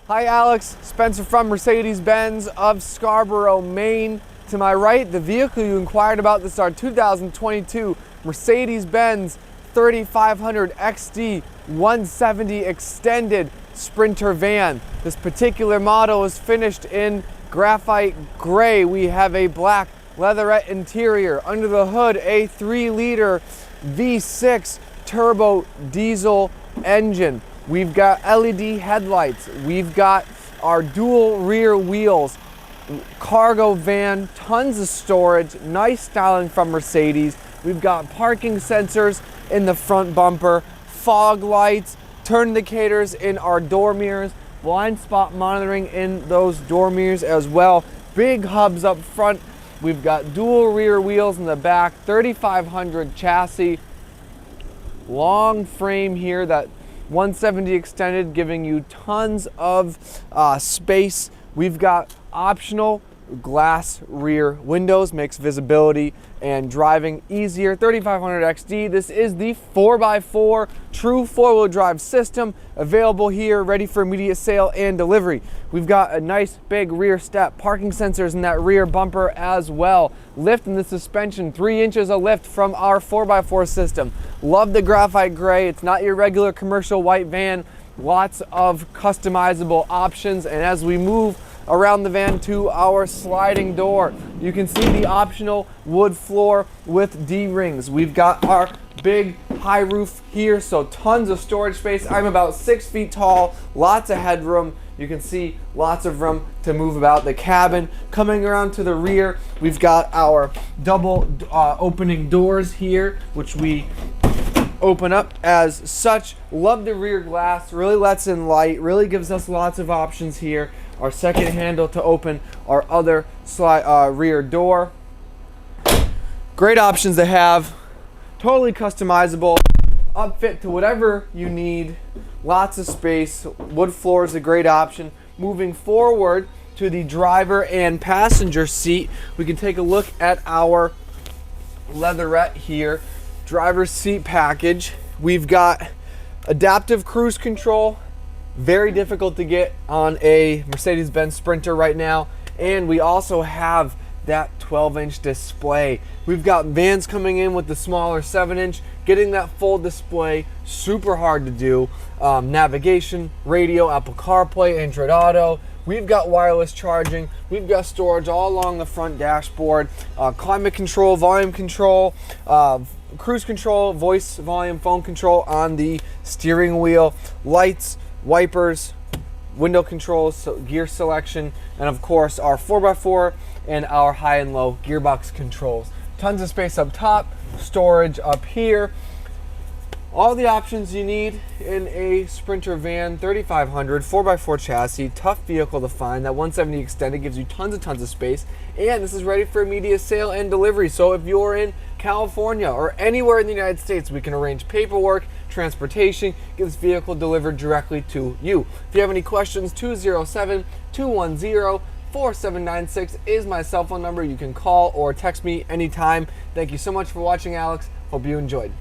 Hi Alex, Spencer from Mercedes-Benz of Scarborough, Maine. To my right, the vehicle you inquired about, this is our 2022 Mercedes-Benz 3500 XD 170 extended Sprinter van. This particular model is finished in graphite gray. We have a black leatherette interior. Under the hood, a 3-liter V6 turbo diesel engine. We've got LED headlights. We've got our dual rear wheels, cargo van, tons of storage, nice styling from Mercedes. We've got parking sensors in the front bumper, fog lights, turn indicators in our door mirrors, blind spot monitoring in those door mirrors as well. Big hubs up front. We've got dual rear wheels in the back, 3500 chassis, long frame here, that 170 extended, giving you tons of space. We've got optional glass rear windows, makes visibility and driving easier. 3500 XD. This is the 4x4 true 4-wheel drive system, available here, ready for immediate sale and delivery. We've got a nice big rear step, parking sensors in that rear bumper as well. Lift in the suspension, 3 inches of lift from our 4x4 system. Love the graphite gray. It's not your regular commercial white van. Lots of customizable options. And as we move around the van to our sliding door, you can see the optional wood floor with D-rings. We've got our big high roof here, so tons of storage space. I'm about 6 feet tall, lots of headroom. You can see lots of room to move about the cabin. Coming around to the rear, we've got our double opening doors here, which we open up as such. Love the rear glass, really lets in light, really gives us lots of options here. Our second handle to open our other rear door. Great options to have, totally customizable, upfit to whatever you need, lots of space. Wood floor is a great option. Moving forward to the driver and passenger seat, we can take a look at our leatherette here. Driver's seat package. We've got adaptive cruise control, very difficult to get on a Mercedes-Benz Sprinter right now. And we also have that 12-inch display. We've got vans coming in with the smaller 7-inch. Getting that full display, super hard to do. Navigation, radio, Apple CarPlay, Android Auto. We've got wireless charging. We've got storage all along the front dashboard. Climate control, volume control, cruise control, voice, volume, phone control on the steering wheel. Lights, wipers, window controls, gear selection, and of course our 4x4 and our high and low gearbox controls. Tons of space up top, storage up here. All the options you need in a Sprinter van, 3500, 4x4 chassis, tough vehicle to find. That 170 extended gives you tons of space, and this is ready for immediate sale and delivery. So if you're in California or anywhere in the United States, we can arrange paperwork, transportation, get this vehicle delivered directly to you. If you have any questions, 207-210-4796 is my cell phone number. You can call or text me anytime. Thank you so much for watching, Alex. Hope you enjoyed.